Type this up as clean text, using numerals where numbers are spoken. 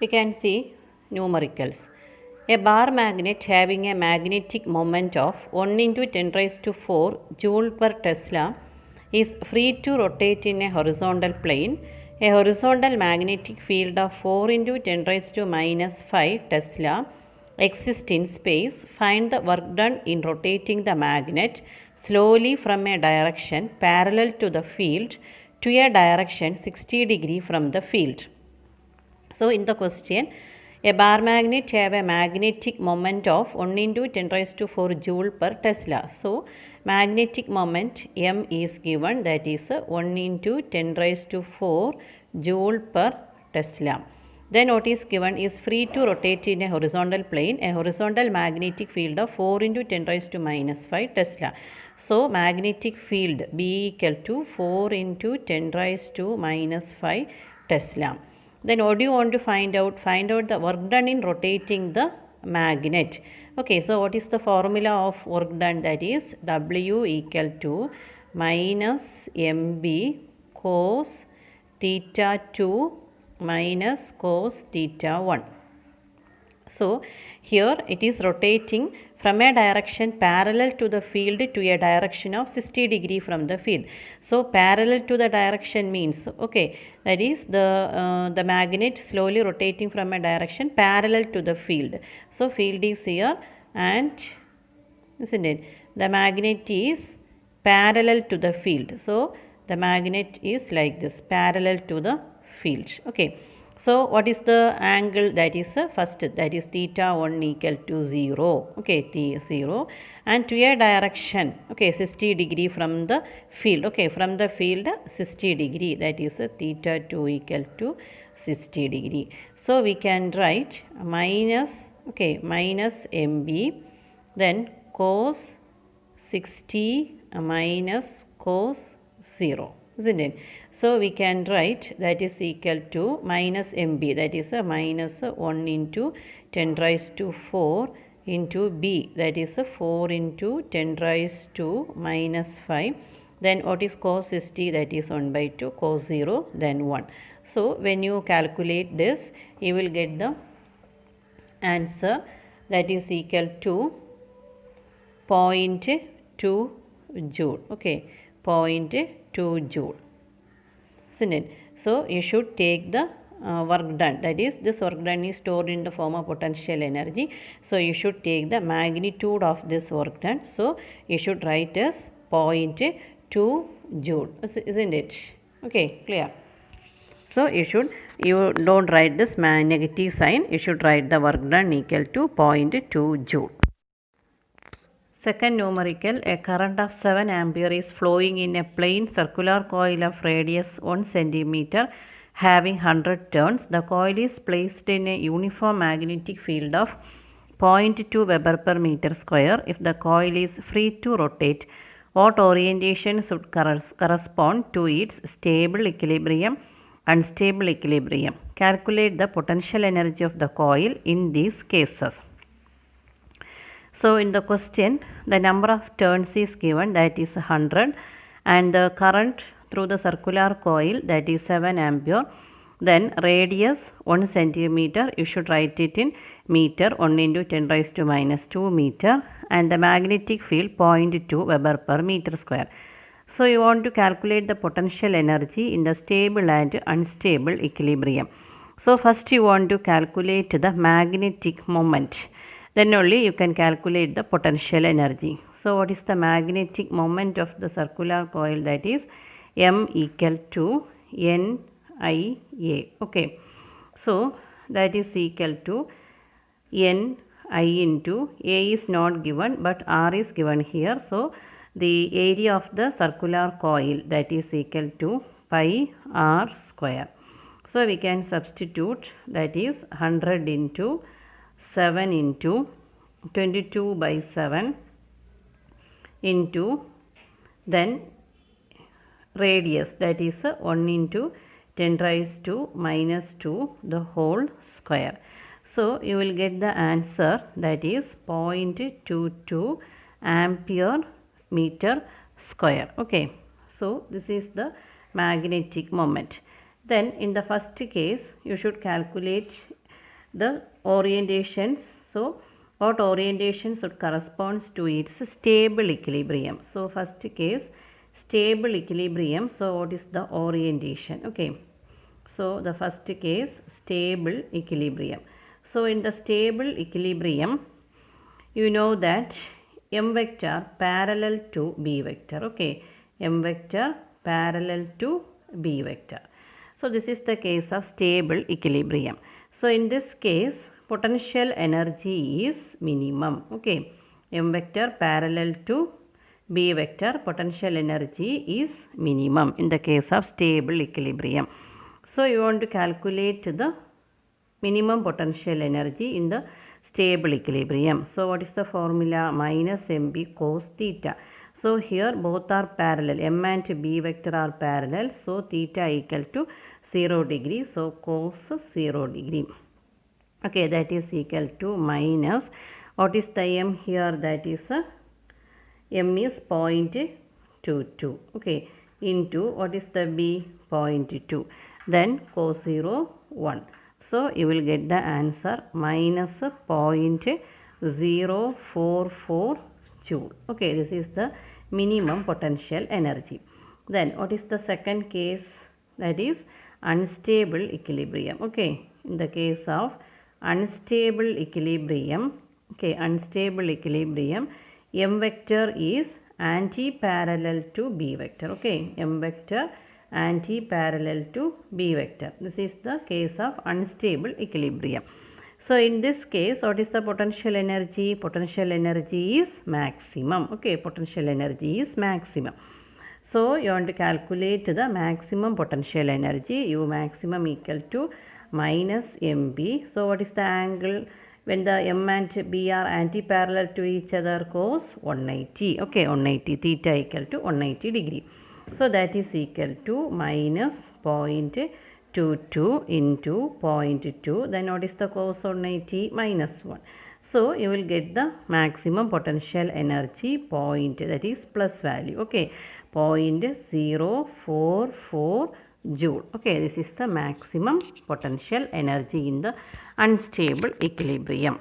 We can see numericals. A bar magnet having a magnetic moment of 1 into 10 raised to 4 joule per Tesla is free to rotate in a horizontal plane. A horizontal magnetic field of 4 into 10 raised to minus 5 Tesla exists in space. Find the work done in rotating the magnet slowly from a direction parallel to the field to a direction 60 degree from the field. So in the question, a bar magnet have a magnetic moment of 1 into 10 raised to 4 joule per Tesla. So magnetic moment M is given, that is 1 into 10 raised to 4 joule per Tesla. Then what is given is free to rotate in a horizontal plane, a horizontal magnetic field of 4 into 10 raised to minus 5 Tesla. So magnetic field B equal to 4 into 10 raised to minus 5 Tesla. Then what do you want to find out? Find out the work done in rotating the magnet. Okay, so what is the formula of work done? That is W equal to minus MB cos theta 2 minus cos theta 1. So here it is rotating from a direction parallel to the field to a direction of 60 degree from the field. So parallel to the direction means, okay, that is the magnet slowly rotating from a direction parallel to the field. So field is here and, isn't it, the magnet is parallel to the field. So the magnet is like this, parallel to the field. Okay. So what is the angle? That is first, that is theta 1 equal to 0. Okay, T 0. And to a direction, okay, 60 degree from the field. Okay, from the field 60 degree, that is theta 2 equal to 60 degree. So we can write minus, okay, minus MB, then cos 60 minus cos 0. Isn't it? So we can write that is equal to minus MB, that is a minus 1 into 10 raised to 4 into B, that is a 4 into 10 raised to minus 5. Then what is cos 60? That is 1 by 2, cos 0, then 1. So when you calculate this, you will get the answer, that is equal to 0.2 joule. Okay, 0.2 joule. Isn't it? So you should take the work done, that is this work done is stored in the form of potential energy. So you should take the magnitude of this work done. So you should write as 0.2 joule, isn't it? Okay, clear. So you don't write this negative sign, you should write the work done equal to 0.2 joule. Second numerical, a current of 7 ampere is flowing in a plain circular coil of radius 1 centimeter having 100 turns. The coil is placed in a uniform magnetic field of 0.2 Weber per meter square. If the coil is free to rotate, what orientation should correspond to its stable equilibrium, unstable equilibrium? Calculate the potential energy of the coil in these cases. So in the question, the number of turns is given, that is 100, and the current through the circular coil, that is 7 ampere. Then radius 1 centimeter, you should write it in meter, 1 into 10 raised to minus 2 meter, and the magnetic field 0.2 Weber per meter square. So you want to calculate the potential energy in the stable and unstable equilibrium. So first you want to calculate the magnetic moment. Then only you can calculate the potential energy. So what is the magnetic moment of the circular coil? That is M equal to NIA. Okay. So that is equal to NI into A is not given but R is given here. So the area of the circular coil, that is equal to pi R square. So we can substitute, that is 100 into 7 into 22 by 7 into then radius, that is 1 into 10 raised to minus 2 the whole square. So you will get the answer, that is 0.22 ampere meter square. Okay. So this is the magnetic moment. Then in the first case, you should calculate the orientations. So what orientation should corresponds to its stable equilibrium? So first case, stable equilibrium. So what is the orientation? Okay, so the first case, stable equilibrium. So in the stable equilibrium, you know that m vector parallel to b vector. Okay, m vector parallel to b vector. So this is the case of stable equilibrium. So in this case, potential energy is minimum. Okay, m vector parallel to b vector, potential energy is minimum in the case of stable equilibrium. So you want to calculate the minimum potential energy in the stable equilibrium. So what is the formula? Minus mb cos theta. So here both are parallel, m and b vector are parallel, so theta equal to 0 degree, so cos 0 degree. Okay, that is equal to minus, what is the m here? That is m is 0.22. Okay, into what is the b? 0.2. Then cos 0 1. So you will get the answer minus 0.044 joule. Okay, this is the minimum potential energy. Then what is the second case? That is unstable equilibrium. Okay, in the case of unstable equilibrium, okay, unstable equilibrium, m vector is anti-parallel to b vector. Okay, m vector anti-parallel to b vector. This is the case of unstable equilibrium. So in this case, what is the potential energy? Potential energy is maximum. Okay, potential energy is maximum. So you want to calculate the maximum potential energy. U maximum equal to minus mb. So what is the angle when the m and b are anti-parallel to each other? Cos 180. Okay, 180, theta equal to 180 degree. So that is equal to minus 0.22 into 0.2. Then what is the cos 180? Minus 1. So you will get the maximum potential energy point, that is plus value. Okay, 0.044 joule. Okay, this is the maximum potential energy in the unstable equilibrium.